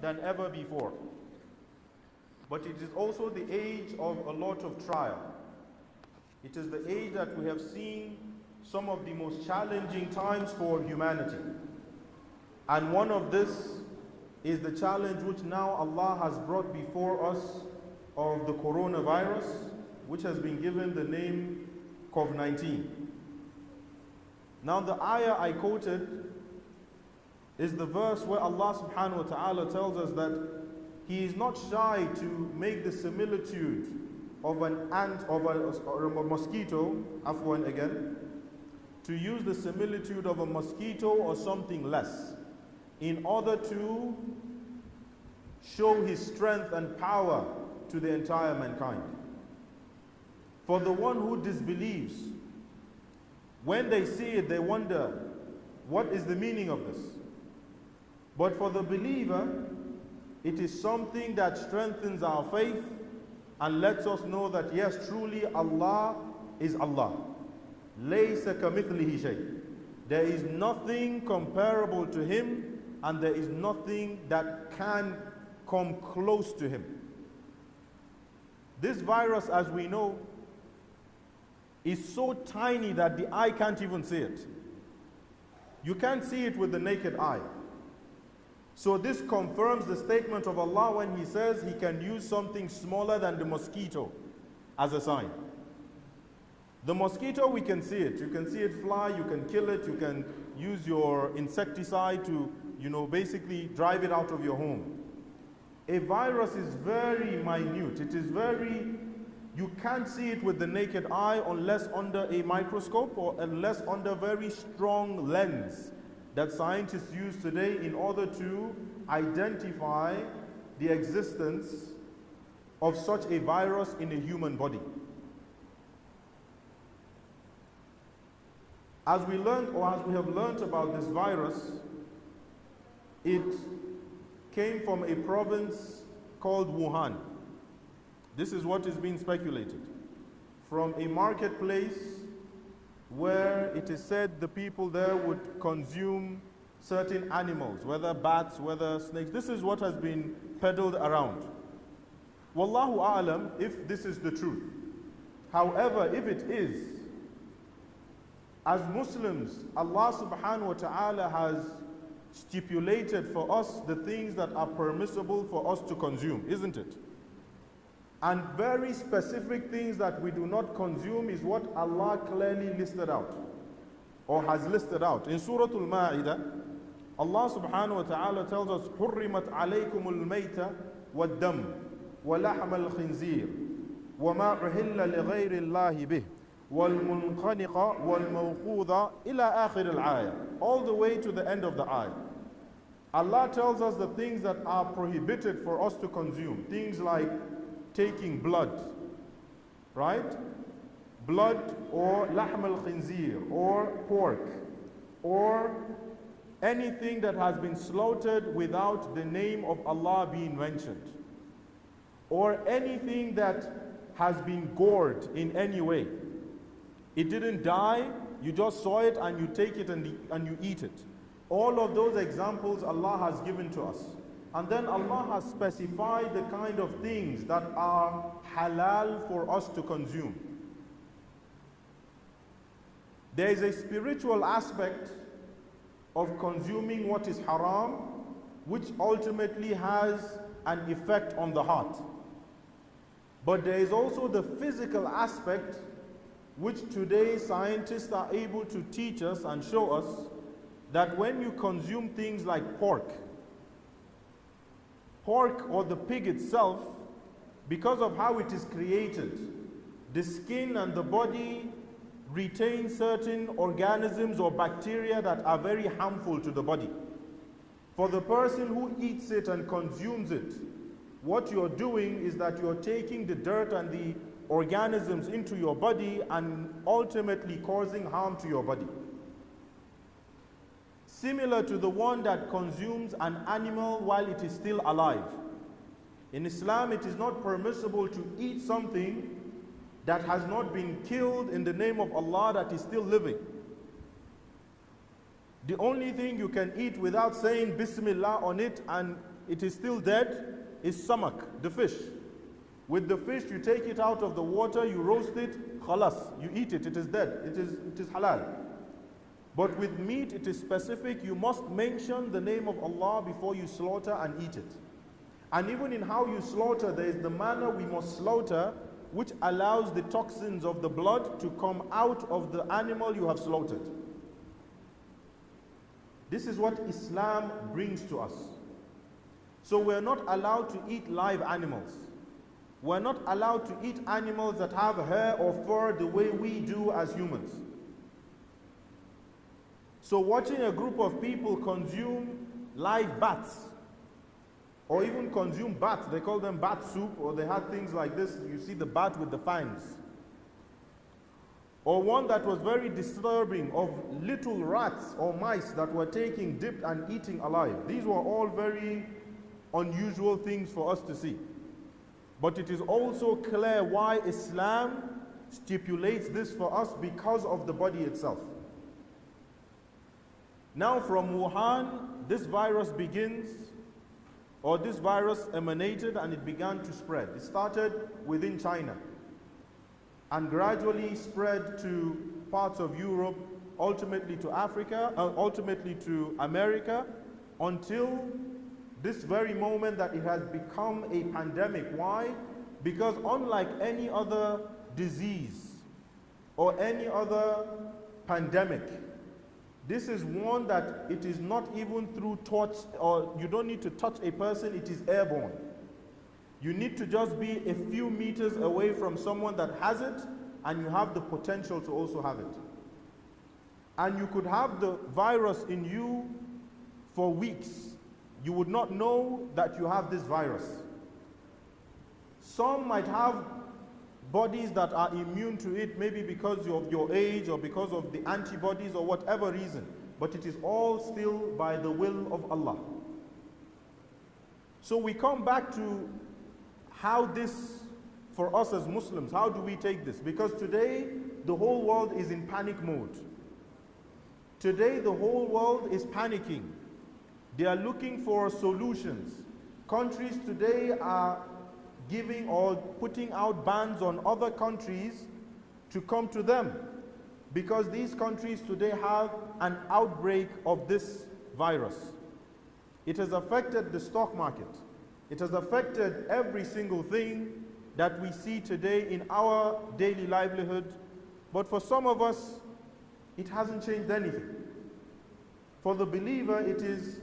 than ever before. But it is also the age of a lot of trial. It is the age that we have seen some of the most challenging times for humanity. And one of this is the challenge which now Allah has brought before us of the coronavirus, which has been given the name COVID-19. Now the ayah I quoted is the verse where Allah subhanahu wa ta'ala tells us that He is not shy to make the similitude of an ant, or a mosquito, afwan again, to use the similitude of a mosquito or something less, in order to show His strength and power to the entire mankind. For the one who disbelieves, when they see it, they wonder, what is the meaning of this? But for the believer, it is something that strengthens our faith and lets us know that yes, truly Allah is Allah. لَيْسَ كَمِثْلِهِ شَيْءٍ. There is nothing comparable to Him, and there is nothing that can come close to Him. This virus, as we know, is so tiny that the eye can't even see it. You can't see it with the naked eye. So this confirms the statement of Allah when He says He can use something smaller than the mosquito as a sign. The mosquito, we can see it. You can see it fly, you can kill it, you can use your insecticide to, basically drive it out of your home. A virus is very minute. It is you can't see it with the naked eye unless under a microscope or unless under very strong lens that scientists use today in order to identify the existence of such a virus in a human body. As we learned, or as we have learned about this virus, it came from a province called Wuhan. This is what is being speculated. From a marketplace where it is said the people there would consume certain animals, whether bats, whether snakes. This is what has been peddled around. Wallahu a'lam if this is the truth. However, if it is, as Muslims, Allah subhanahu wa ta'ala has stipulated for us the things that are permissible for us to consume, isn't it? And very specific things that we do not consume is what Allah clearly listed out, or has listed out. In Surah Al-Ma'idah, Allah subhanahu wa ta'ala tells us, حُرِّمَتْ عَلَيْكُمُ الْمَيْتَ وَالدَّمُ وَلَحْمَ الْخِنْزِيرِ وَمَا أُحِلَّ لِغَيْرِ اللَّهِ بِهِ وَالْمُنْخَنِقَ وَالْمَوْقُوذَ إِلَى آخِرِ الْآيَةِ, all the way to the end of the ayah. Allah tells us the things that are prohibited for us to consume. Things like taking blood, right? Blood, or lahm al-khinzir, or pork, or anything that has been slaughtered without the name of Allah being mentioned, or anything that has been gored in any way. It didn't die, you just saw it and you take it and you eat it. All of those examples Allah has given to us. And then Allah has specified the kind of things that are halal for us to consume. There is a spiritual aspect of consuming what is haram, which ultimately has an effect on the heart. But there is also the physical aspect, which today scientists are able to teach us and show us, that when you consume things like pork or the pig itself, because of how it is created, the skin and the body retain certain organisms or bacteria that are very harmful to the body. For the person who eats it and consumes it, what you're doing is that you're taking the dirt and the organisms into your body and ultimately causing harm to your body. Similar to the one that consumes an animal while it is still alive. In Islam, it is not permissible to eat something that has not been killed in the name of Allah that is still living. The only thing you can eat without saying Bismillah on it and it is still dead, is samak, the fish. With the fish, you take it out of the water, you roast it, khalas, you eat it, it is dead, it is halal. But with meat, it is specific, you must mention the name of Allah before you slaughter and eat it. And even in how you slaughter, there is the manner we must slaughter, which allows the toxins of the blood to come out of the animal you have slaughtered. This is what Islam brings to us. So we're not allowed to eat live animals. We're not allowed to eat animals that have hair or fur the way we do as humans. So watching a group of people consume live bats, or even consume bats, they call them bat soup, or they had things like this, you see the bat with the fangs. Or one that was very disturbing of little rats or mice that were taking, dipped and eating alive. These were all very unusual things for us to see. But it is also clear why Islam stipulates this for us, because of the body itself. Now from Wuhan, this virus begins, or this virus emanated and it began to spread. It started within China and gradually spread to parts of Europe, ultimately to Africa, ultimately to America, until this very moment that it has become a pandemic. Why? Because unlike any other disease or any other pandemic, this is one that it is not even through touch, or you don't need to touch a person, it is airborne. You need to just be a few meters away from someone that has it, and you have the potential to also have it. And you could have the virus in you for weeks. You would not know that you have this virus. Some might have bodies that are immune to it, maybe because of your age or because of the antibodies or whatever reason. But it is all still by the will of Allah. So we come back to how this, for us as Muslims, how do we take this? Because today, the whole world is in panic mode. Today, the whole world is panicking. They are looking for solutions. Countries today are giving or putting out bans on other countries to come to them, because these countries today have an outbreak of this virus. It has affected the stock market. It has affected every single thing that we see today in our daily livelihood. But for some of us, it hasn't changed anything. For the believer, it is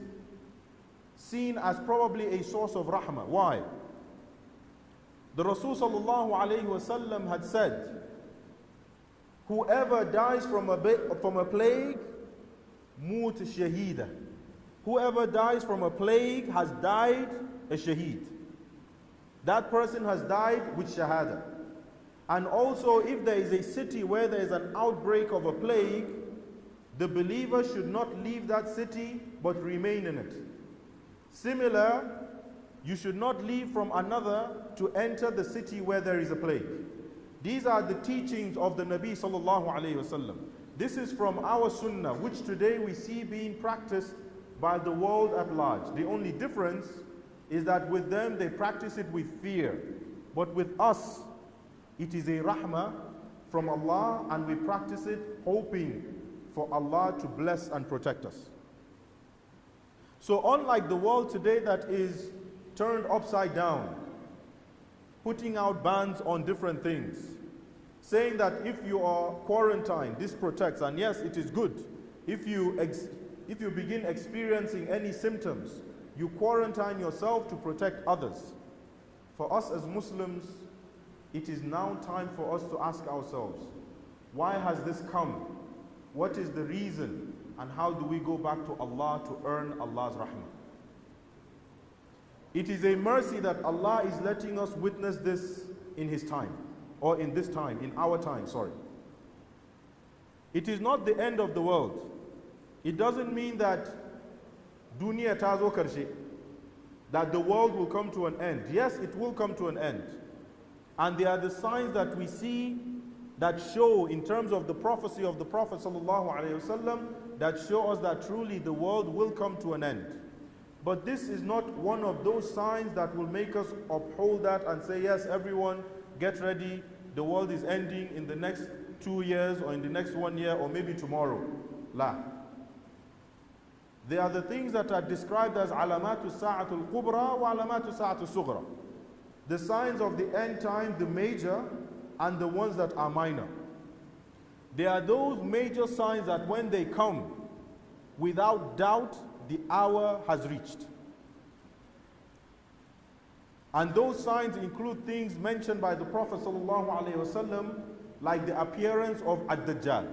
seen as probably a source of rahmah. Why? The Rasul sallallahu alayhi wasallam had said, whoever dies from a plague, mut shahida. Whoever dies from a plague has died a shaheed. That person has died with shahada. And also, if there is a city where there is an outbreak of a plague, the believer should not leave that city but remain in it. Similar, you should not leave from another to enter the city where there is a plague. These are the teachings of the Nabi sallallahu alayhi wasallam. This is from our sunnah, which today we see being practiced by the world at large. The only difference is that with them they practice it with fear. But with us, it is a rahmah from Allah, and we practice it hoping for Allah to bless and protect us. So unlike the world today that is turned upside down, putting out bans on different things, saying that if you are quarantined, this protects, and yes, it is good. If you begin experiencing any symptoms, you quarantine yourself to protect others. For us as Muslims, it is now time for us to ask ourselves, why has this come? What is the reason? And how do we go back to Allah to earn Allah's rahmah? It is a mercy that Allah is letting us witness this in His time, or in this time, in our time, sorry. It is not the end of the world. It doesn't mean that dunya ta zo karshe, that the world will come to an end. Yes, it will come to an end. And there are the signs that we see that show, in terms of the prophecy of the Prophet ﷺ, that show us that truly the world will come to an end. But this is not one of those signs that will make us uphold that and say, yes, everyone get ready, the world is ending in the next 2 years or in the next 1 year or maybe tomorrow. La. They are the things that are described as alamatu sa'atul kubra wa alamatu sa'atul sughra. The signs of the end time, the major, and the ones that are minor. They are those major signs that when they come, without doubt, the hour has reached. And those signs include things mentioned by the Prophet ﷺ, like the appearance of Ad-Dajjal,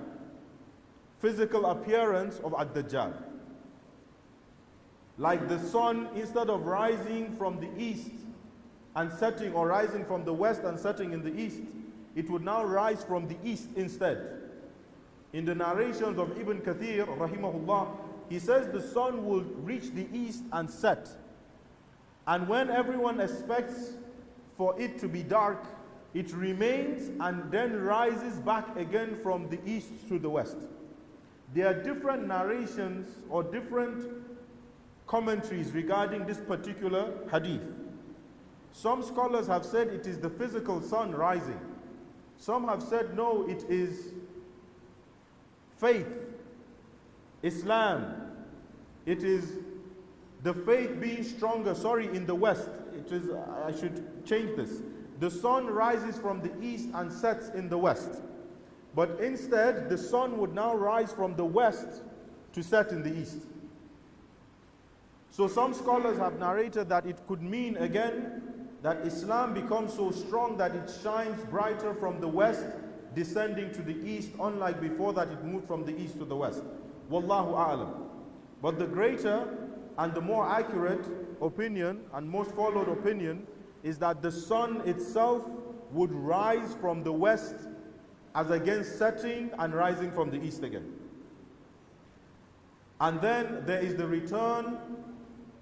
physical appearance of Ad-Dajjal. Like the sun, instead of rising from the east and setting, or rising from the west and setting in the east, it would now rise from the east instead. In the narrations of Ibn Kathir, rahimahullah, he says the sun will reach the east and set. And when everyone expects for it to be dark, it remains and then rises back again from the east to the west. There are different narrations or different commentaries regarding this particular hadith. Some scholars have said it is the physical sun rising. Some have said no, it is faith, Islam. It is the faith being stronger, in the west. It is, I should change this. The sun rises from the east and sets in the west. But instead, the sun would now rise from the west to set in the east. So some scholars have narrated that it could mean again that Islam becomes so strong that it shines brighter from the west, descending to the east, unlike before that it moved from the east to the west. Wallahu a'lam. But the greater and the more accurate opinion and most followed opinion is that the sun itself would rise from the west as against setting and rising from the east again. And then there is the return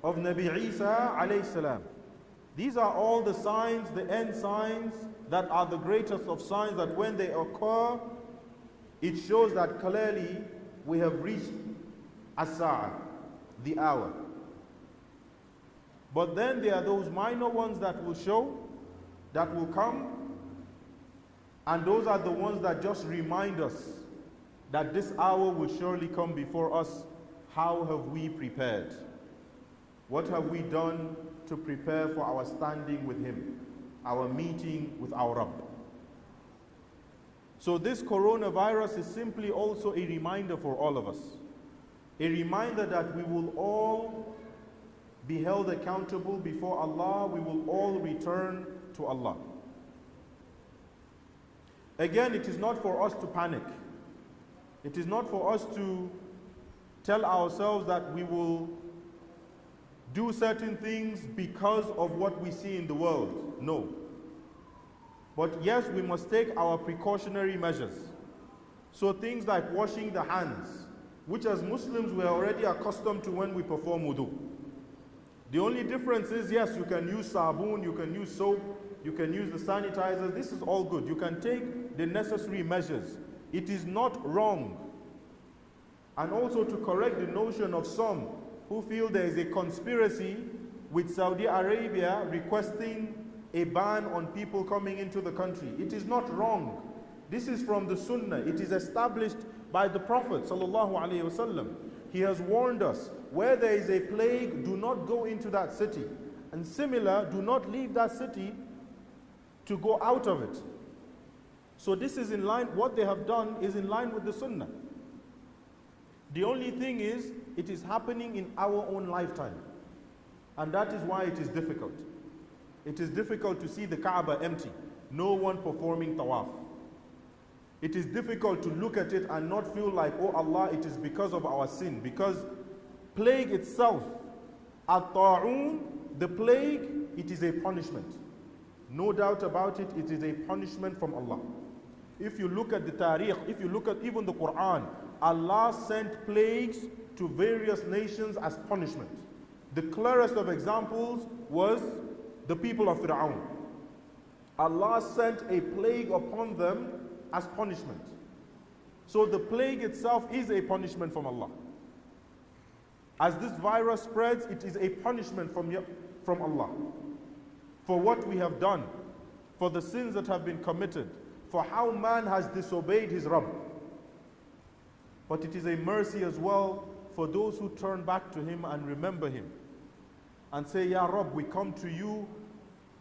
of Nabi Isa alayhi salam. These are all the signs, the end signs, that are the greatest of signs, that when they occur, it shows that clearly we have reached as-sa'a, the hour. But then there are those minor ones that will show, that will come, and those are the ones that just remind us that this hour will surely come before us. How have we prepared? What have we done to prepare for our standing with Him, our meeting with our Rabb? So this coronavirus is simply also a reminder for all of us. A reminder that we will all be held accountable before Allah. We will all return to Allah. Again, it is not for us to panic. It is not for us to tell ourselves that we will do certain things because of what we see in the world. No. But yes, we must take our precautionary measures. So things like washing the hands, which as Muslims we are already accustomed to when we perform wudu. The only difference is, yes, you can use sabun, you can use soap, you can use the sanitizers. This is all good. You can take the necessary measures. It is not wrong. And also to correct the notion of some who feel there is a conspiracy with Saudi Arabia requesting a ban on people coming into the country. It is not wrong. This is from the Sunnah. It is established by the Prophet ﷺ. He has warned us, where there is a plague, do not go into that city. And similar, do not leave that city to go out of it. So this is in line, what they have done is in line with the Sunnah. The only thing is, it is happening in our own lifetime. And that is why it is difficult. It is difficult to see the Kaaba empty, no one performing tawaf. It is difficult to look at it and not feel like, oh Allah, it is because of our sin. Because plague itself, at-ta'un, the plague, it is a punishment. No doubt about it, it is a punishment from Allah. If you look at the tariq, if you look at even the Quran, Allah sent plagues to various nations as punishment. The clearest of examples was the people of Fir'aun. Allah sent a plague upon them as punishment. So the plague itself is a punishment from Allah. As this virus spreads, it is a punishment from Allah for what we have done, for the sins that have been committed, for how man has disobeyed his Rabb. But it is a mercy as well for those who turn back to him and remember him and say, Ya Rabb, we come to you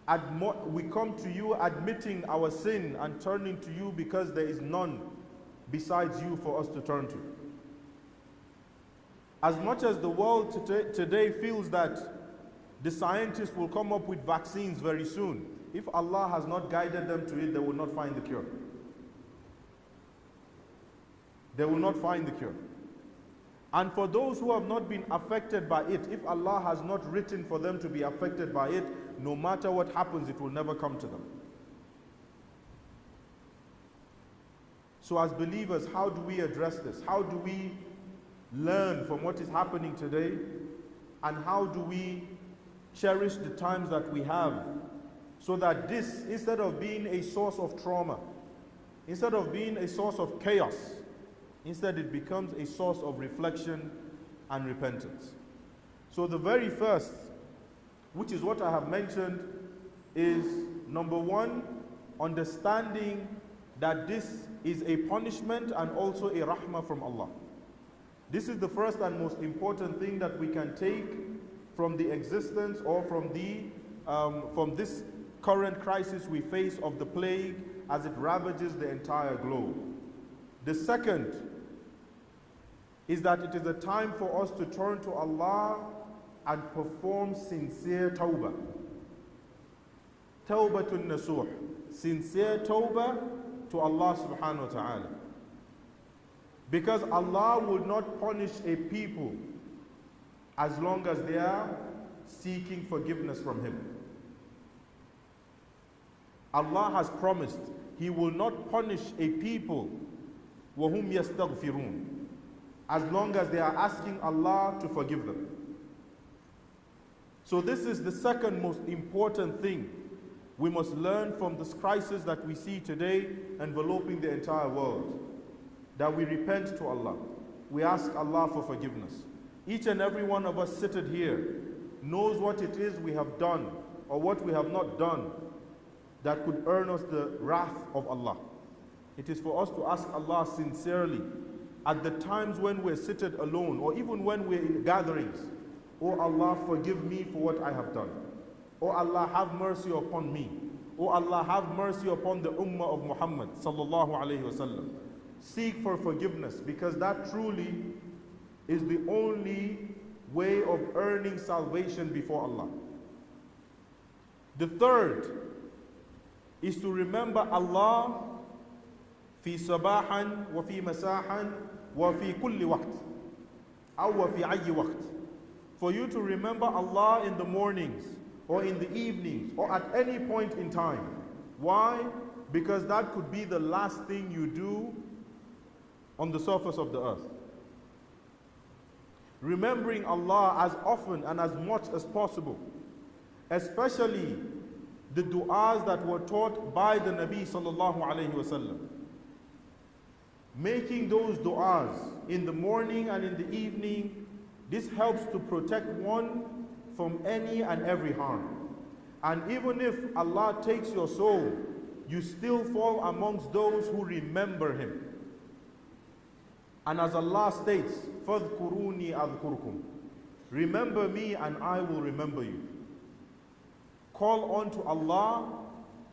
admitting our sin and turning to you because there is none besides you for us to turn to. As much as the world today feels that the scientists will come up with vaccines very soon, if Allah has not guided them to it, they will not find the cure. They will not find the cure. And for those who have not been affected by it, if Allah has not written for them to be affected by it, no matter what happens, it will never come to them. So as believers, how do we address this? How do we learn from what is happening today? And how do we cherish the times that we have so that this, instead of being a source of trauma, instead of being a source of chaos, instead it becomes a source of reflection and repentance. So the very first, which is what I have mentioned, is number one, understanding that this is a punishment and also a rahmah from Allah. This is the first and most important thing that we can take from the existence or from this current crisis we face of the plague as it ravages the entire globe. The second is that it is a time for us to turn to Allah and perform sincere tawbah. Tawbatun nasuh. Sincere tawbah to Allah subhanahu wa ta'ala. Because Allah will not punish a people as long as they are seeking forgiveness from Him. Allah has promised He will not punish a people وَهُمْ يَسْتَغْفِرُونَ as long as they are asking Allah to forgive them. So this is the second most important thing we must learn from this crisis that we see today enveloping the entire world. That we repent to Allah. We ask Allah for forgiveness. Each and every one of us seated here knows what it is we have done or what we have not done that could earn us the wrath of Allah. It is for us to ask Allah sincerely at the times when we're seated alone or even when we're in gatherings. Oh Allah, forgive me for what I have done. Oh Allah, have mercy upon me. Oh Allah, have mercy upon the ummah of Muhammad sallallahu alayhi wasallam. Seek for forgiveness, because that truly is the only way of earning salvation before Allah. The third is to remember Allah fi sabahan wa fi masahan wa fi kulli waqt aw wa fi ayyi waqt. For you to remember Allah in the mornings or in the evenings or at any point in time. Why? Because that could be the last thing you do on the surface of the earth. Remembering Allah as often and as much as possible, especially the du'as that were taught by the Nabi sallallahu alayhi wasallam. Making those du'as in the morning and in the evening, this helps to protect one from any and every harm. And even if Allah takes your soul, you still fall amongst those who remember Him. And as Allah states, فَاذْكُرُونِي أَذْكُرْكُمْ. Remember me and I will remember you. Call on to Allah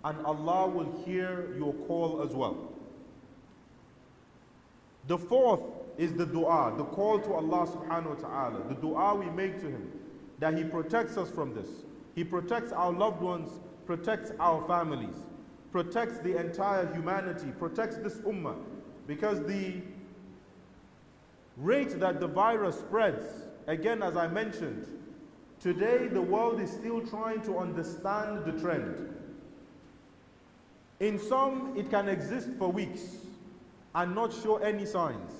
and Allah will hear your call as well. The fourth is the dua, the call to Allah subhanahu wa ta'ala, the dua we make to Him, that He protects us from this. He protects our loved ones, protects our families, protects the entire humanity, protects this ummah. Because the rate that the virus spreads, again as I mentioned, today the world is still trying to understand the trend. In some, it can exist for weeks and not show any signs.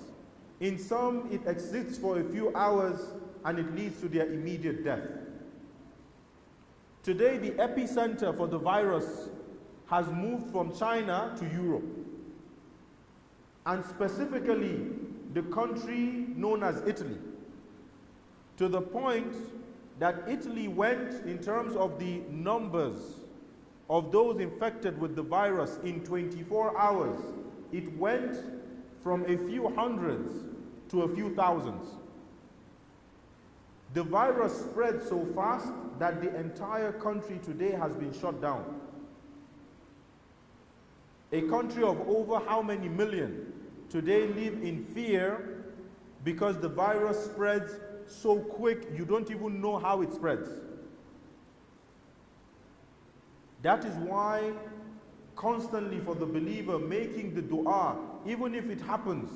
In some, it exists for a few hours and it leads to their immediate death. Today, the epicenter for the virus has moved from China to Europe. And specifically, the country known as Italy. to the point that Italy went, in terms of the numbers of those infected with the virus in 24 hours, it went from a few hundreds to a few thousands. The virus spread so fast that the entire country today has been shut down. A country of over how many million today live in fear because the virus spreads so quick you don't even know how it spreads. That is why constantly for the believer making the dua, even if it happens,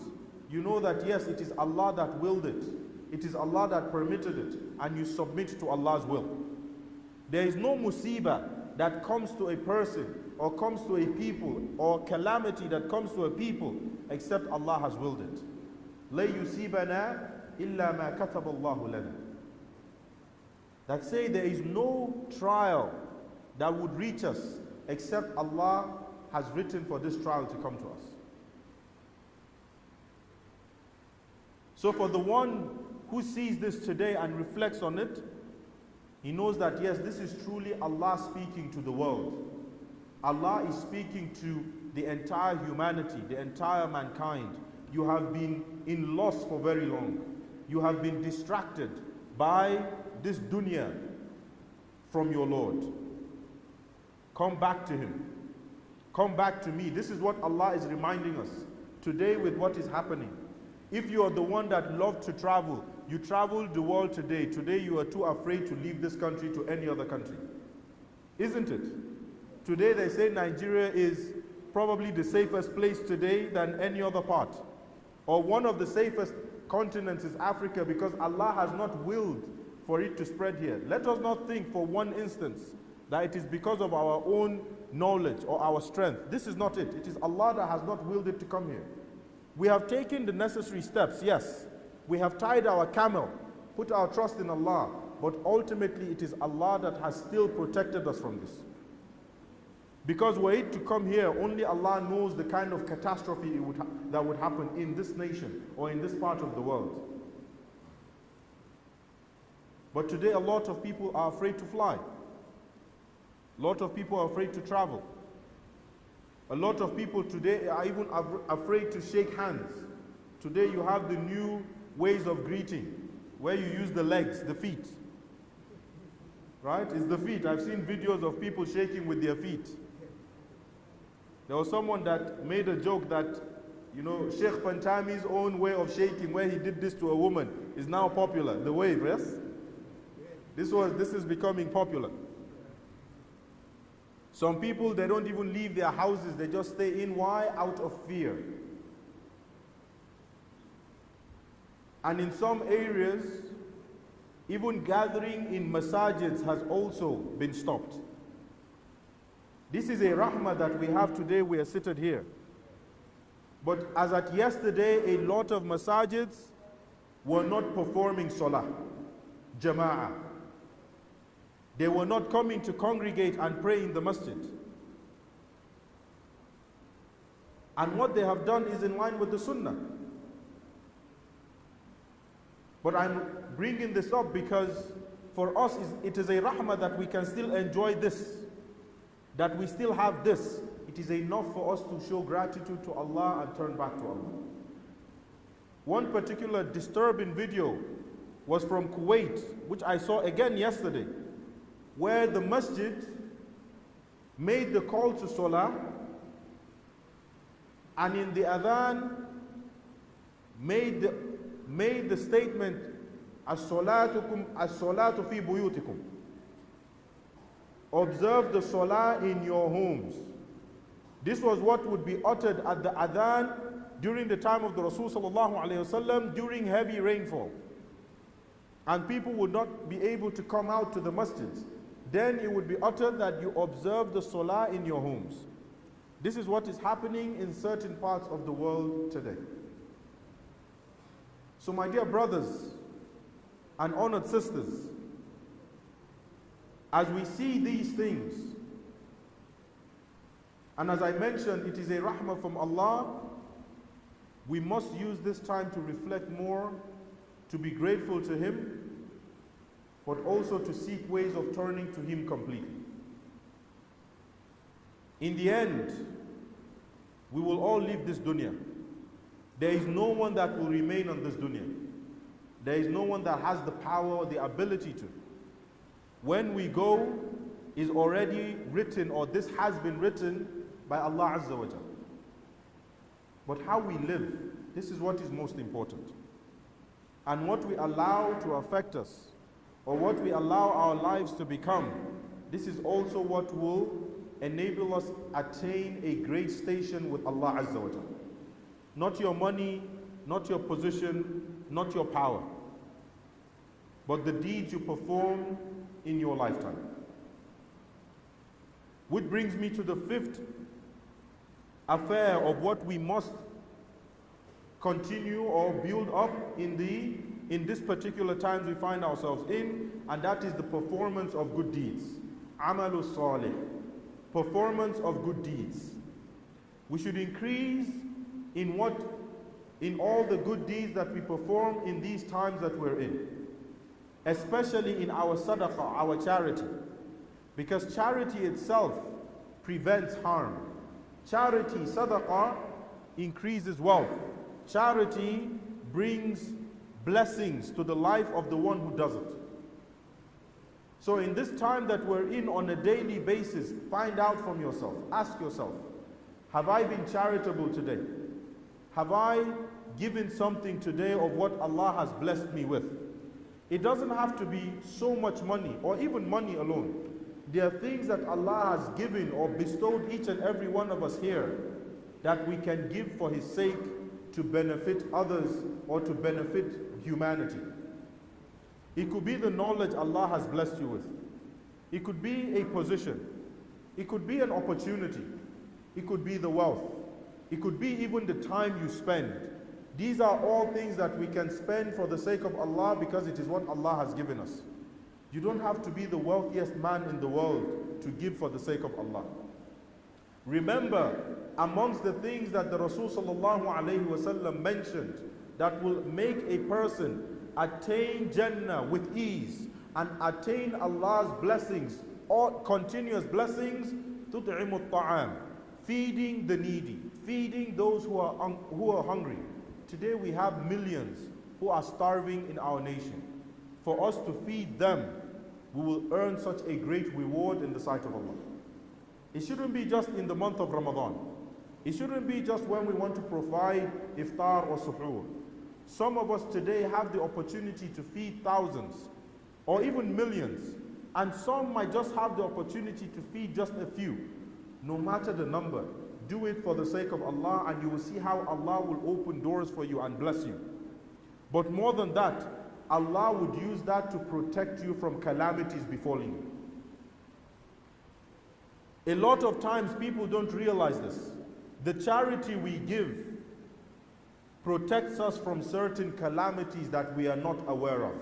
you know that yes, it is Allah that willed it. It is Allah that permitted it, and you submit to Allah's will. There is no musibah that comes to a person or comes to a people or calamity that comes to a people except Allah has willed it. لَا يُصِيبَنَا إِلَّا مَا كَتَبَ اللَّهُ لَنَا. That say there is no trial that would reach us except Allah has written for this trial to come to us. So for the one who sees this today and reflects on it, he knows that yes, this is truly Allah speaking to the world. Allah is speaking to the entire humanity, the entire mankind. You have been in loss for very long. You have been distracted by this dunya from your Lord. Come back to Him. Come back to me. This is what Allah is reminding us today with what is happening. If you are the one that loved to travel, you traveled the world today. Today you are too afraid to leave this country to any other country. Isn't it? Today they say Nigeria is probably the safest place today than any other part. Or one of the safest continents is Africa because Allah has not willed for it to spread here. Let us not think for one instance that it is because of our own knowledge or our strength. This is not it. It is Allah that has not willed it to come here. We have taken the necessary steps, yes. We have tied our camel, put our trust in Allah, but ultimately it is Allah that has still protected us from this. Because were it to come here, only Allah knows the kind of catastrophe that would happen in this nation or in this part of the world. But today a lot of people are afraid to fly. A lot of people are afraid to travel. A lot of people today are even afraid to shake hands. Today you have the new ways of greeting, where you use the legs, the feet. Right? It's the feet. I've seen videos of people shaking with their feet. There was someone that made a joke that, you know, Sheikh Pantami's own way of shaking, where he did this to a woman, is now popular. The wave, yes? This is becoming popular. Some people, they don't even leave their houses, they just stay in. Why? Out of fear. And in some areas, even gathering in masajids has also been stopped. This is a rahmah that we have today. We are seated here. But as at yesterday, a lot of masajids were not performing salah, jama'ah. They were not coming to congregate and pray in the masjid. And what they have done is in line with the sunnah. But I'm bringing this up because for us, it is a rahmah that we can still enjoy this, that we still have this. It is enough for us to show gratitude to Allah and turn back to Allah. One particular disturbing video was from Kuwait, which I saw again yesterday, where the masjid made the call to salah, and in the adhan made the statement, as-salatu fi buyutikum. Observe the salah in your homes. This was what would be uttered at the adhan during the time of the Rasul sallallahu alaihi wasallam during heavy rainfall. And people would not be able to come out to the masjids. Then it would be uttered that you observe the salah in your homes. This is what is happening in certain parts of the world today. So my dear brothers and honored sisters, as we see these things, and as I mentioned, it is a rahmah from Allah, we must use this time to reflect more, to be grateful to Him, but also to seek ways of turning to Him completely. In the end, we will all leave this dunya. There is no one that will remain on this dunya. There is no one that has the power or the ability to. When we go, is already written, or this has been written by Allah Azza wa Jalla. But how we live, this is what is most important. And what we allow to affect us, or what we allow our lives to become, this is also what will enable us attain a great station with Allah Azza wa Jalla. Not your money, not your position, not your power, but the deeds you perform in your lifetime. Which brings me to the fifth affair of what we must continue or build up in this particular times we find ourselves in, and that is the performance of good deeds. Amalu salih, performance of good deeds. We should increase in all the good deeds that we perform in these times that we're in, especially in our sadaqah, our charity, because charity itself prevents harm. Charity, sadaqah, increases wealth. Charity brings blessings to the life of the one who does it. So in this time that we're in, on a daily basis, find out from yourself, ask yourself, have I been charitable today? Have I given something today of what Allah has blessed me with? It doesn't have to be so much money, or even money alone. There are things that Allah has given or bestowed each and every one of us here that we can give for His sake to benefit others or to benefit humanity. It could be the knowledge Allah has blessed you with. It could be a position. It could be an opportunity. It could be the wealth. It could be even the time you spend. These are all things that we can spend for the sake of Allah because it is what Allah has given us. You don't have to be the wealthiest man in the world to give for the sake of Allah. Remember, amongst the things that the Rasul sallallahu alayhi wasallam mentioned that will make a person attain Jannah with ease and attain Allah's blessings, or continuous blessings, تُطْعِمُ الطَّعَامِ, feeding the needy, feeding those who are hungry. Today we have millions who are starving in our nation. For us to feed them, we will earn such a great reward in the sight of Allah. It shouldn't be just in the month of Ramadan. It shouldn't be just when we want to provide iftar or suhoor. Some of us today have the opportunity to feed thousands or even millions, and some might just have the opportunity to feed just a few. No matter the number, do it for the sake of Allah, and you will see how Allah will open doors for you and bless you. But more than that, Allah would use that to protect you from calamities befalling you. A lot of times people don't realize this. The charity we give protects us from certain calamities that we are not aware of.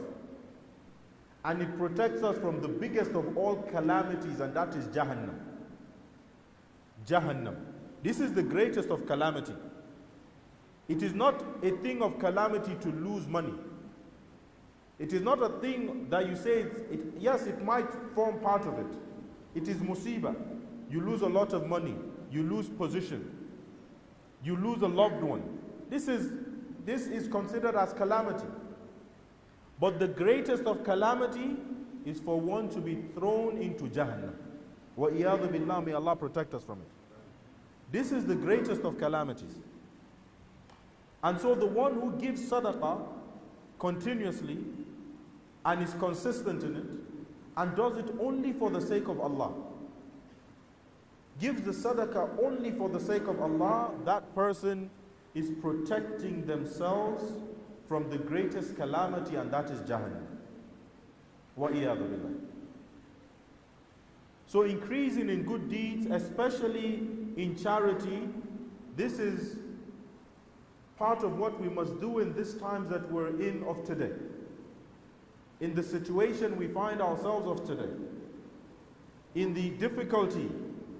And it protects us from the biggest of all calamities, and that is Jahannam. Jahannam. This is the greatest of calamity. It is not a thing of calamity to lose money. It is not a thing that you say, yes, it might form part of it. It is musibah. You lose a lot of money. You lose position. You lose a loved one. This is considered as calamity. But the greatest of calamity is for one to be thrown into Jahannam. وَإِيَاذُ بِاللَّهِ, may Allah protect us from it. This is the greatest of calamities. And so the one who gives sadaqah continuously and is consistent in it and does it only for the sake of Allah, gives the sadaqah only for the sake of Allah, that person is protecting themselves from the greatest calamity, and that is Jahannam. وَإِيَاذُ بِاللَّهِ. So increasing in good deeds, especially in charity, this is part of what we must do in these times that we're in of today. In the situation we find ourselves of today, in the difficulty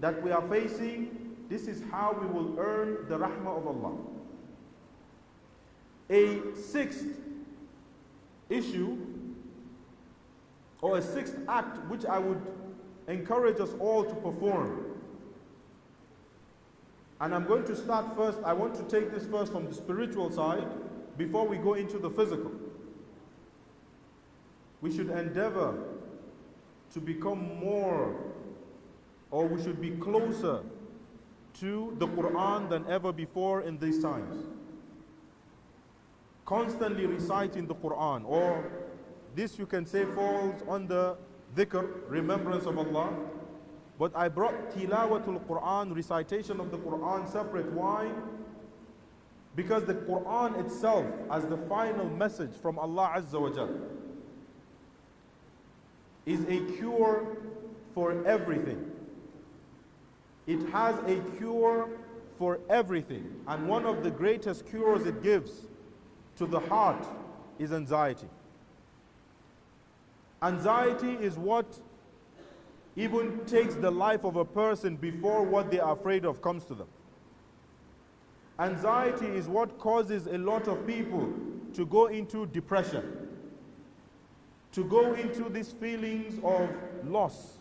that we are facing, this is how we will earn the rahmah of Allah. A sixth issue or a sixth act which I would encourage us all to perform. And I'm going to start first. I want to take this first from the spiritual side before we go into the physical. We should endeavor to become more, or we should be closer to the Quran than ever before in these times. Constantly reciting the Quran, or this you can say falls under dhikr, remembrance of Allah. But I brought tilawatul Quran, recitation of the Quran, separate. Why? Because the Quran itself, as the final message from Allah Azza wa Jal, is a cure for everything. It has a cure for everything. And one of the greatest cures it gives to the heart is anxiety. Anxiety is what even takes the life of a person before what they are afraid of comes to them. Anxiety is what causes a lot of people to go into depression, to go into these feelings of loss,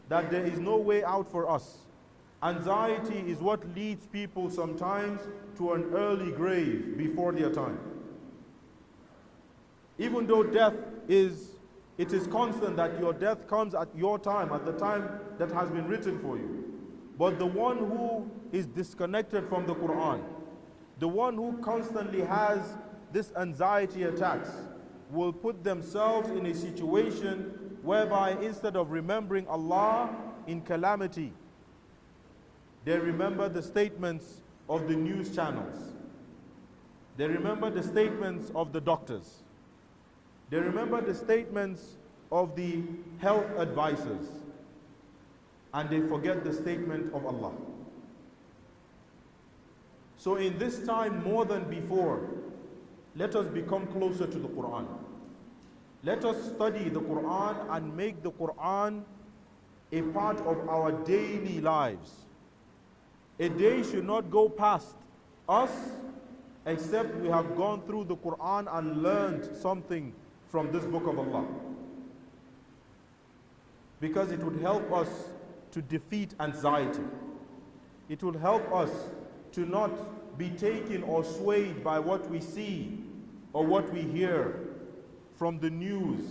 that there is no way out for us. Anxiety is what leads people sometimes to an early grave before their time. Even though death is, it is constant that your death comes at your time, at the time that has been written for you. But the one who is disconnected from the Quran, the one who constantly has this anxiety attacks, will put themselves in a situation whereby instead of remembering Allah in calamity, they remember the statements of the news channels. They remember the statements of the doctors. They remember the statements of the health advisors. And they forget the statement of Allah. So in this time, more than before, let us become closer to the Quran. Let us study the Quran and make the Quran a part of our daily lives. A day should not go past us except we have gone through the Quran and learned something from this book of Allah. Because it would help us to defeat anxiety. It will help us to not be taken or swayed by what we see or what we hear from the news,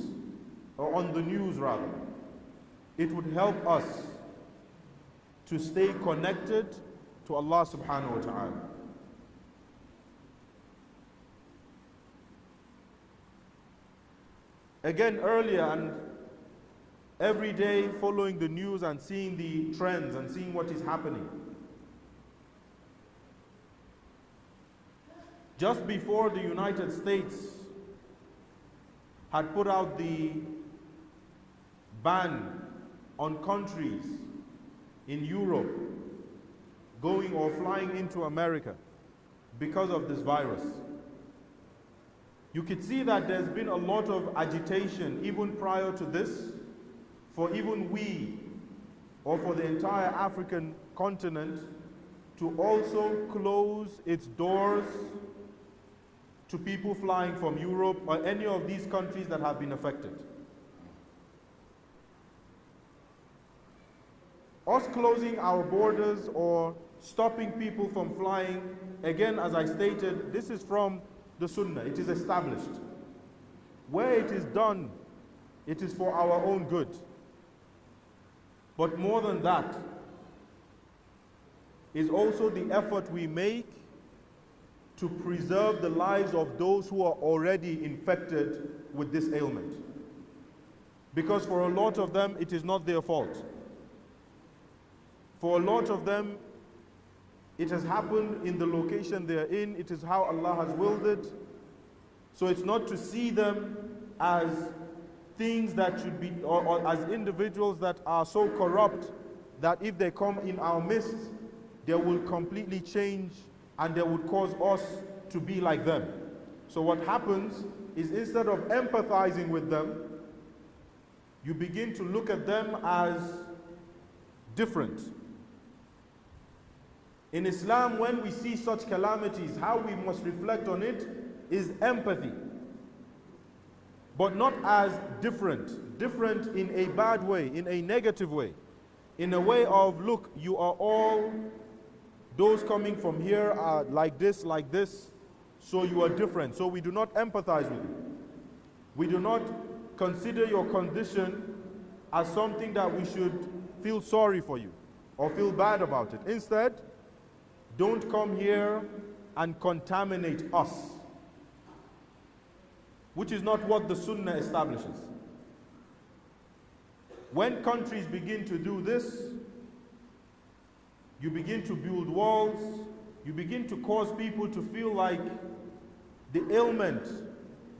or on the news rather. It would help us to stay connected to Allah subhanahu wa ta'ala. Again, earlier, and every day following the news and seeing the trends and seeing what is happening. Just before the United States had put out the ban on countries in Europe going or flying into America because of this virus, you could see that there's been a lot of agitation even prior to this for even we, or for the entire African continent, to also close its doors to people flying from Europe or any of these countries that have been affected. Us closing our borders or stopping people from flying, again, as I stated, this is from the Sunnah. It is established. Where it is done, it is for our own good. But more than that, is also the effort we make to preserve the lives of those who are already infected with this ailment. Because for a lot of them, it is not their fault. For a lot of them, it has happened in the location they are in. It is how Allah has willed it. So it's not to see them as things that should be, or as individuals that are so corrupt that if they come in our midst, they will completely change and they would cause us to be like them. So what happens is, instead of empathizing with them, you begin to look at them as different. In Islam, when we see such calamities, how we must reflect on it is empathy. but not as different. Different in a bad way, in a negative way. In a way of, look, you are all, those coming from here are like this, so you are different. So we do not empathize with you. We do not consider your condition as something that we should feel sorry for you or feel bad about it. Instead, don't come here and contaminate us, which is not what the Sunnah establishes. When countries begin to do this, you begin to build walls, you begin to cause people to feel like the ailment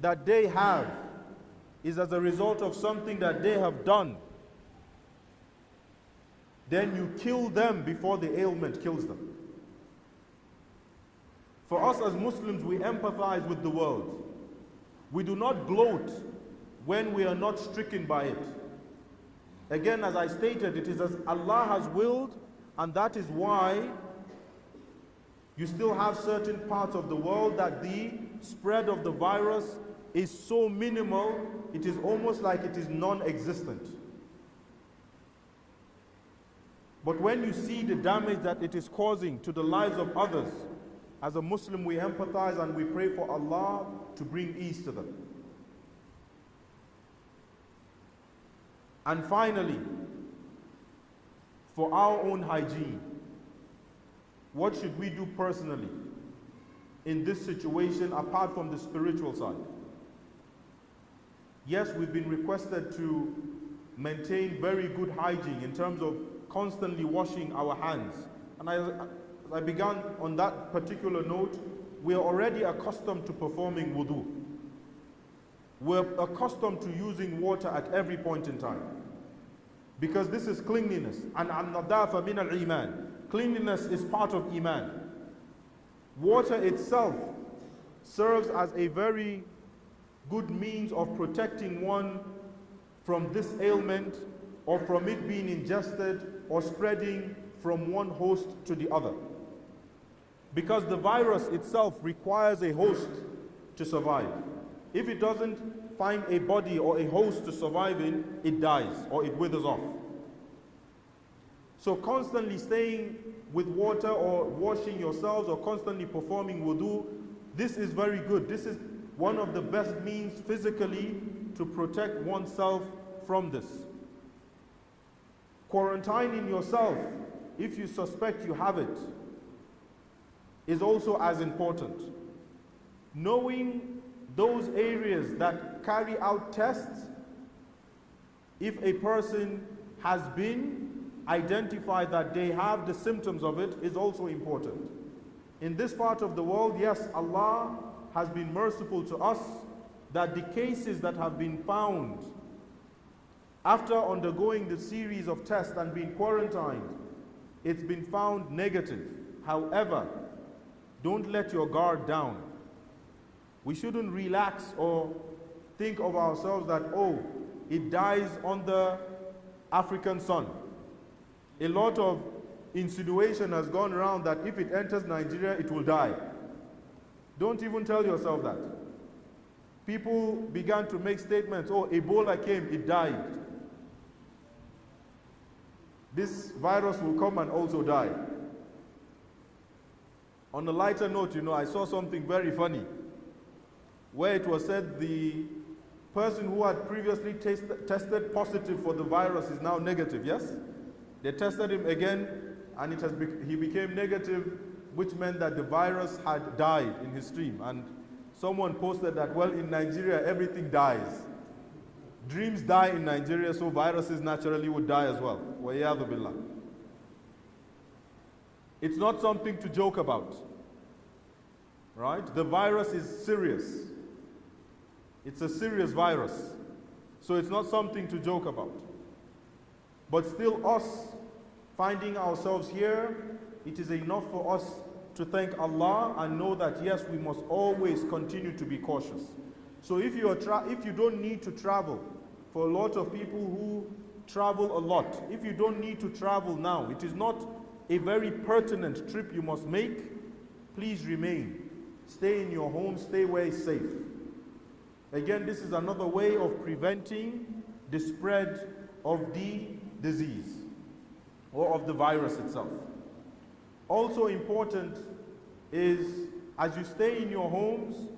that they have is as a result of something that they have done. Then you kill them before the ailment kills them. For us as Muslims, we empathize with the world. We do not gloat when we are not stricken by it. Again, as I stated, it is as Allah has willed, and that is why you still have certain parts of the world that the spread of the virus is so minimal, it is almost like it is non-existent. But when you see the damage that it is causing to the lives of others, as a Muslim we empathize and we pray for Allah to bring ease to them. And finally, for our own hygiene, what should we do personally in this situation apart from the spiritual side? Yes, we've been requested to maintain very good hygiene in terms of constantly washing our hands. And as I began on that particular note, we are already accustomed to performing wudu. We're accustomed to using water at every point in time, because this is cleanliness. And an-nadafa min al-iman. Cleanliness is part of iman. Water itself serves as a very good means of protecting one from this ailment, or from it being ingested or spreading from one host to the other. Because the virus itself requires a host to survive. If it doesn't find a body or a host to survive in, it dies or it withers off. So constantly staying with water or washing yourselves or constantly performing wudu, this is very good. This is one of the best means physically to protect oneself from this. Quarantining yourself, if you suspect you have it, is also as important. Knowing those areas that carry out tests, if a person has been identified that they have the symptoms of it, is also important. In this part of the world, yes, Allah has been merciful to us that the cases that have been found after undergoing the series of tests and being quarantined, it's been found negative. However, don't let your guard down. We shouldn't relax or think of ourselves that, oh, it dies on the African sun. A lot of insinuation has gone around that if it enters Nigeria, it will die. Don't even tell yourself that. People began to make statements, oh, Ebola came, it died. This virus will come and also die. On a lighter note, I saw something very funny, where it was said the person who had previously tested positive for the virus is now negative, yes? They tested him again, and he became negative, which meant that the virus had died in his stream. And someone posted that, well, in Nigeria, everything dies. Dreams die in Nigeria, so viruses naturally would die as well. Wa'iyadhu billah. It's not something to joke about, right? The virus is serious. It's a serious virus. So it's not something to joke about. But still, us finding ourselves here, it is enough for us to thank Allah and know that yes, we must always continue to be cautious. So if you don't need to travel, for a lot of people who travel a lot, if you don't need to travel now, it is not a very pertinent trip you must make, please remain. Stay in your home, stay where it's safe. Again, this is another way of preventing the spread of the disease or of the virus itself. Also important is, as you stay in your homes,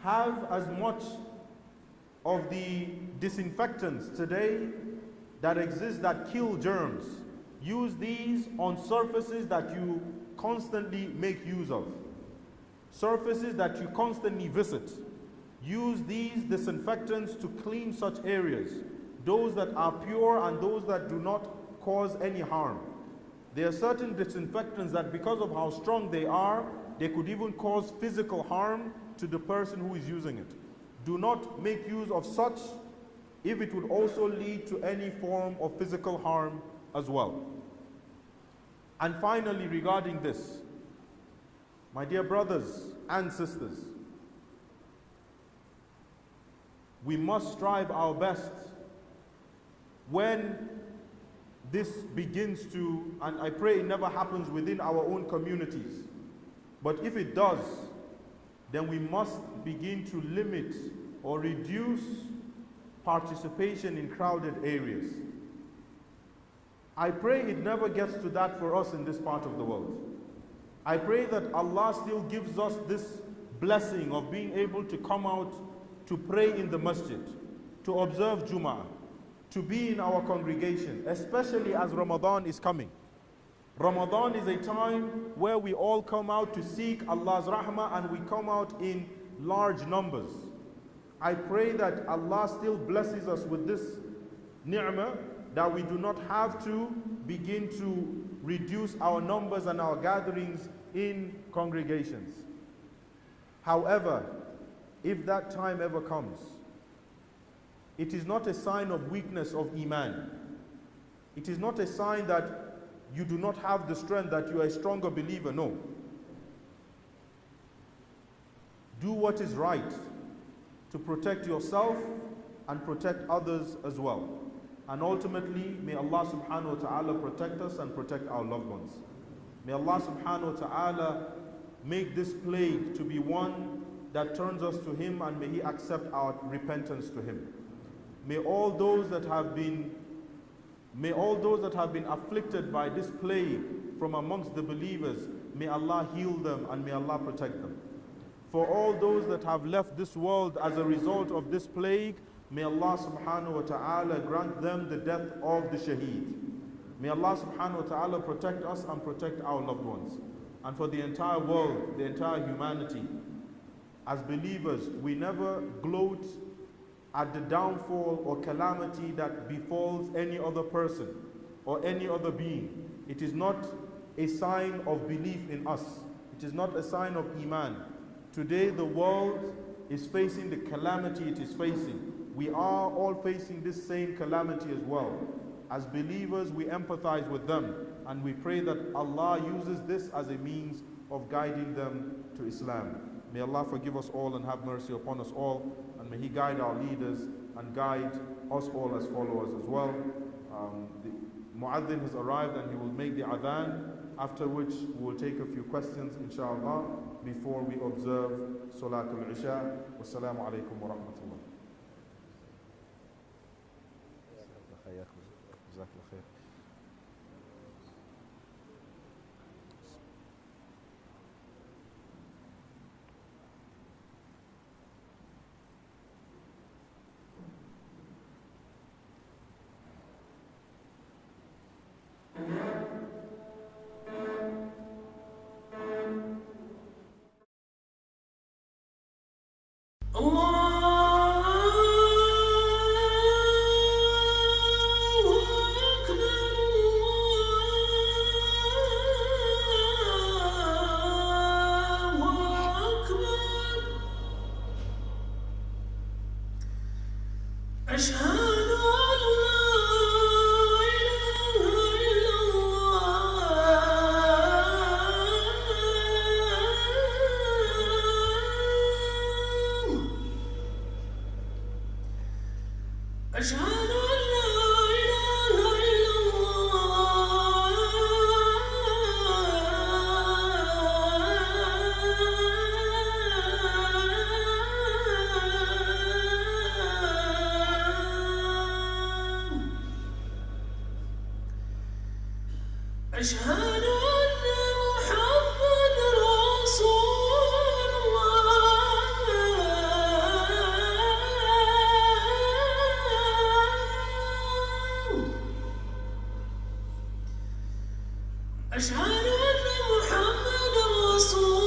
have as much of the disinfectants today that exist that kill germs. Use these on surfaces that you constantly make use of. Surfaces that you constantly visit. Use these disinfectants to clean such areas. Those that are pure and those that do not cause any harm. There are certain disinfectants that, because of how strong they are, they could even cause physical harm to the person who is using it. Do not make use of such if it would also lead to any form of physical harm as well. And finally, regarding this, my dear brothers and sisters, we must strive our best when this begins to, and I pray it never happens within our own communities, but if it does, then we must begin to limit or reduce participation in crowded areas. I pray it never gets to that for us in this part of the world. I pray that Allah still gives us this blessing of being able to come out to pray in the masjid, to observe Jum'ah, to be in our congregation, especially as Ramadan is coming. Ramadan is a time where we all come out to seek Allah's rahmah, and we come out in large numbers. I pray that Allah still blesses us with this ni'mah, that we do not have to begin to reduce our numbers and our gatherings in congregations. However, if that time ever comes, it is not a sign of weakness of Iman. It is not a sign that you do not have the strength, that you are a stronger believer. No. Do what is right to protect yourself and protect others as well. And ultimately, may Allah subhanahu wa ta'ala protect us and protect our loved ones. May Allah subhanahu wa ta'ala make this plague to be one that turns us to Him, and may He accept our repentance to Him. May all those that have been afflicted by this plague from amongst the believers, may Allah heal them and may Allah protect them. For all those that have left this world as a result of this plague, may Allah subhanahu wa ta'ala grant them the death of the shaheed. May Allah subhanahu wa ta'ala protect us and protect our loved ones. And for the entire world, the entire humanity, as believers, we never gloat at the downfall or calamity that befalls any other person or any other being. It is not a sign of belief in us. It is not a sign of Iman. Today the world is facing the calamity it is facing. We are all facing this same calamity as well. As believers, we empathize with them, and we pray that Allah uses this as a means of guiding them to Islam. May Allah forgive us all and have mercy upon us all, and may He guide our leaders and guide us all as followers as well. The Mu'adhin has arrived and he will make the adhan, after which we will take a few questions inshallah before we observe Salatul Isha. Wassalamu alaikum wa rahmatullah. Allah أشهد أن محمد رسول الله أشهد أن محمد رسول الله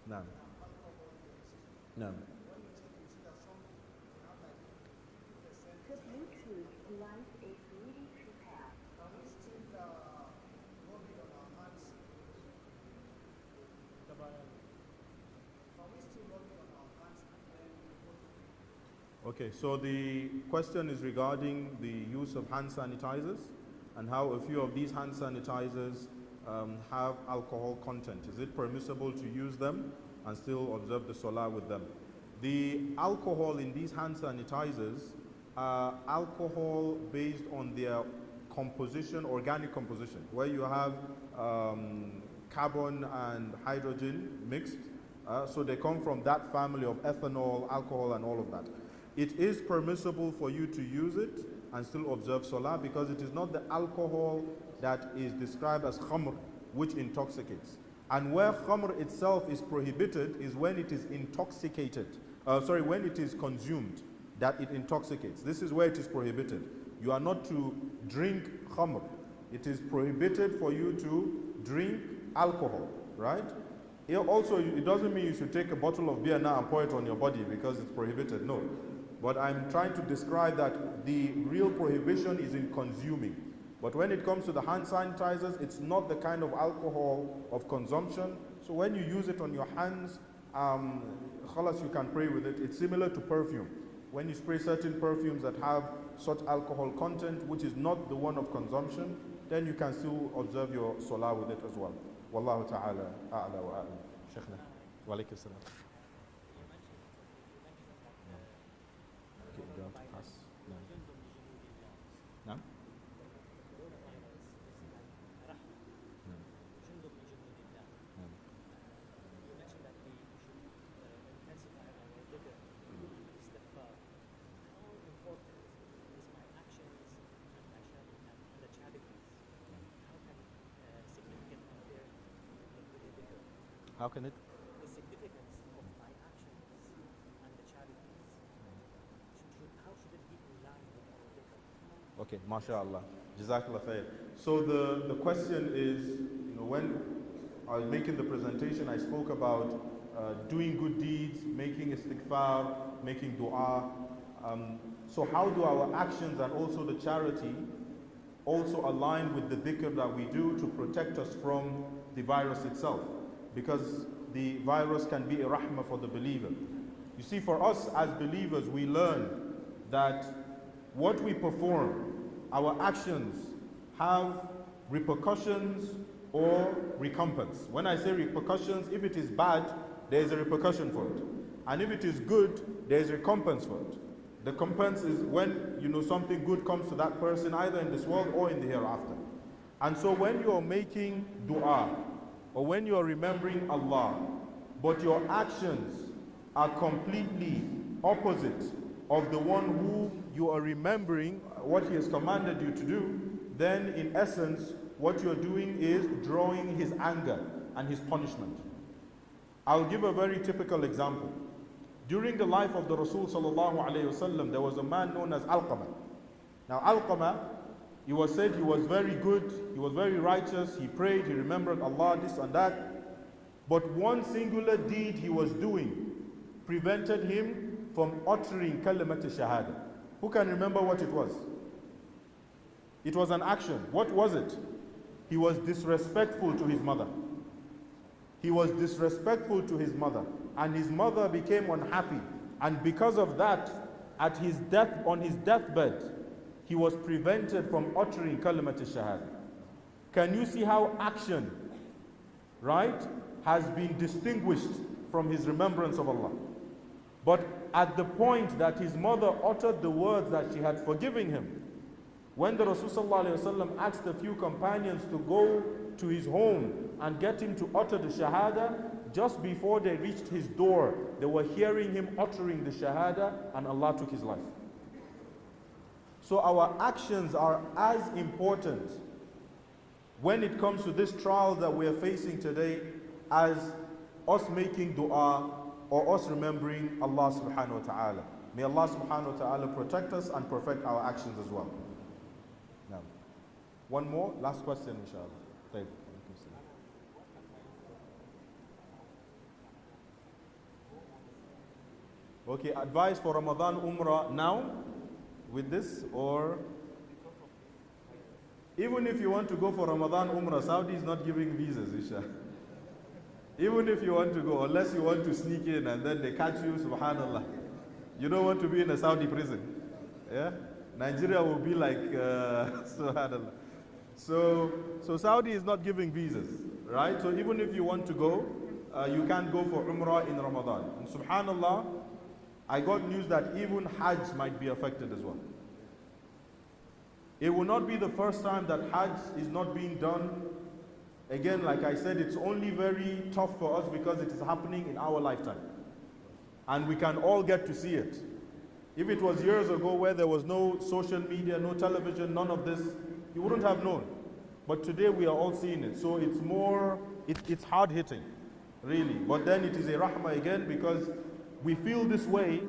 نعم نعم Okay, so the question is regarding the use of hand sanitizers and how a few of these hand sanitizers have alcohol content. Is it permissible to use them and still observe the salah with them? The alcohol in these hand sanitizers are alcohol based on their composition, organic composition, where you have carbon and hydrogen mixed. So they come from that family of ethanol, alcohol, and all of that. It is permissible for you to use it and still observe salah because it is not the alcohol that is described as khamr, which intoxicates. And where khamr itself is prohibited is when it is intoxicated. When it is consumed, that it intoxicates. This is where it is prohibited. You are not to drink khamr. It is prohibited for you to drink alcohol, right? Also, it doesn't mean you should take a bottle of beer now and pour it on your body because it's prohibited. No. But I'm trying to describe that the real prohibition is in consuming. But when it comes to the hand sanitizers, it's not the kind of alcohol of consumption. So when you use it on your hands, khalas, you can pray with it. It's similar to perfume. When you spray certain perfumes that have such alcohol content, which is not the one of consumption, then you can still observe your salah with it as well. Wallahu ta'ala a'la wa a'lam. Shaykhna. Wa alaykum salam. Okay, do you want to pass? No. No? How can it? The significance of my actions and the charities. How should it be in line with our dhikr? Okay, mashallah. Jazakallah khair. So the question is, when I was making the presentation, I spoke about doing good deeds, making istighfar, making dua. So how do our actions and also the charity also align with the dhikr that we do to protect us from the virus itself? because the virus can be a rahmah for the believer. You see, for us as believers, we learn that what we perform, our actions, have repercussions or recompense. When I say repercussions, if it is bad, there is a repercussion for it. And if it is good, there is recompense for it. The recompense is when something good comes to that person, either in this world or in the hereafter. And so when you are making dua, or when you are remembering Allah, but your actions are completely opposite of the one who you are remembering, what He has commanded you to do, then in essence, what you're doing is drawing His anger and His punishment. I'll give a very typical example. During the life of the Rasul sallallahu alayhi wasallam, there was a man known as Alqamah. Now Alqamah, he was said he was very good, he was very righteous, he prayed, he remembered Allah, this and that. But one singular deed he was doing prevented him from uttering kalimat shahada. Who can remember what it was? It was an action. What was it? He was disrespectful to his mother. He was disrespectful to his mother, and his mother became unhappy. And because of that, on his deathbed, he was prevented from uttering kalimat shahada. Can you see how action, right, has been distinguished from his remembrance of Allah? But at the point that his mother uttered the words that she had forgiven him, when the Rasul asked a few companions to go to his home and get him to utter the shahada, just before they reached his door, they were hearing him uttering the shahada, and Allah took his life. So our actions are as important when it comes to this trial that we are facing today as us making dua or us remembering Allah subhanahu wa ta'ala. May Allah subhanahu wa ta'ala protect us and perfect our actions as well. Now, one more, last question inshallah. Thank you. Okay, advice for Ramadan Umrah now with this, or even if you want to go for Ramadan Umrah, Saudi is not giving visas, Isha. Even if you want to go, unless you want to sneak in and then they catch you, subhanallah. You don't want to be in a Saudi prison. Yeah? Nigeria will be like, subhanallah. So Saudi is not giving visas, right? So even if you want to go, you can't go for Umrah in Ramadan. And subhanallah, I got news that even Hajj might be affected as well. It will not be the first time that Hajj is not being done. Again, like I said, it's only very tough for us because it is happening in our lifetime. And we can all get to see it. If it was years ago where there was no social media, no television, none of this, you wouldn't have known. But today we are all seeing it. So it's more, it's hard hitting, really. But then it is a rahmah again because we feel this way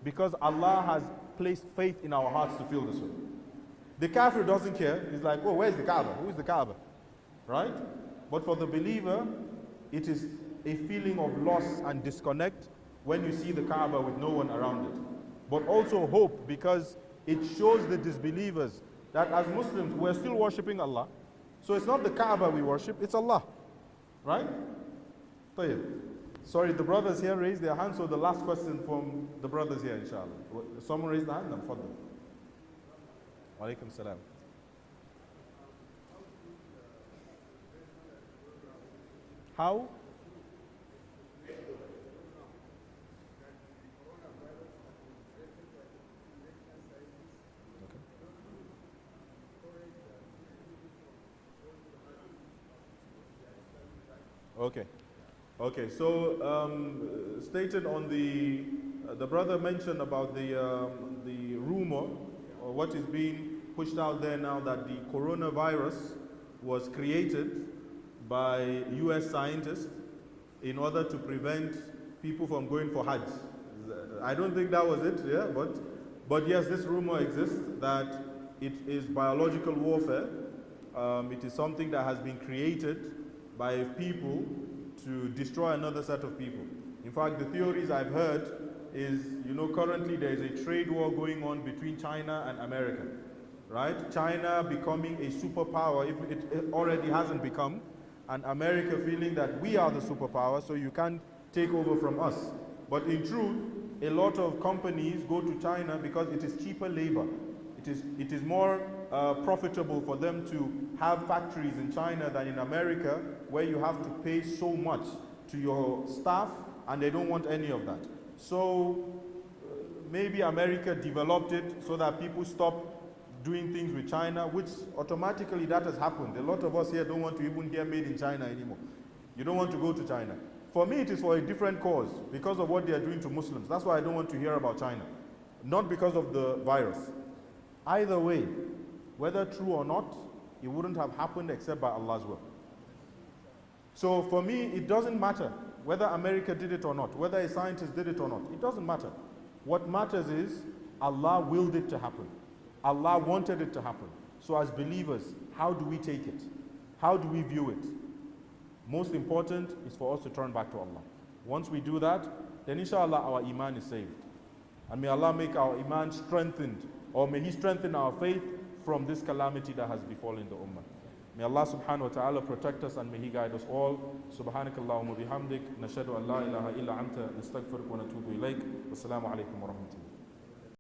because Allah has placed faith in our hearts to feel this way. The kafir doesn't care. He's like, oh, where's the Kaaba? Who is the Kaaba? Right? But for the believer, it is a feeling of loss and disconnect when you see the Kaaba with no one around it. But also hope, because it shows the disbelievers that as Muslims, we're still worshipping Allah. So it's not the Kaaba we worship, it's Allah. Right? طيب. Sorry, the brothers here raised their hands, so the last question from the brothers here, inshallah. Someone raised their hand, then fadl. Wa alaikum salam. How? Okay. Okay, so stated on the brother mentioned about the rumor, or what is being pushed out there now, that the coronavirus was created by US scientists in order to prevent people from going for Hajj. I don't think that was it, yeah, but yes, this rumor exists that it is biological warfare. It is something that has been created by people to destroy another set of people. In fact, the theories I've heard is, currently there is a trade war going on between China and America, right? China becoming a superpower, if it already hasn't become, and America feeling that we are the superpower, so you can't take over from us. But in truth, a lot of companies go to China because it is cheaper labor. It is more profitable for them to have factories in China than in America, where you have to pay so much to your staff, and they don't want any of that. So maybe America developed it so that people stop doing things with China, which automatically that has happened. A lot of us here don't want to even hear made in China anymore. You don't want to go to China. For me, it is for a different cause, because of what they are doing to Muslims. That's why I don't want to hear about China. Not because of the virus. Either way, whether true or not, it wouldn't have happened except by Allah's will. So for me, it doesn't matter whether America did it or not, whether a scientist did it or not. It doesn't matter. What matters is Allah willed it to happen. Allah wanted it to happen. So as believers, how do we take it? How do we view it? Most important is for us to turn back to Allah. Once we do that, then inshallah our iman is saved. And may Allah make our iman strengthened, or may He strengthen our faith from this calamity that has befallen the ummah. May Allah subhanahu wa ta'ala protect us and may He guide us all. Subhanakallahumma bihamdik, nashhadu an la ilaha illa anta, nastaghfiruka wa natubu ilayk. Wassalamu alaikum wa rahmatullah.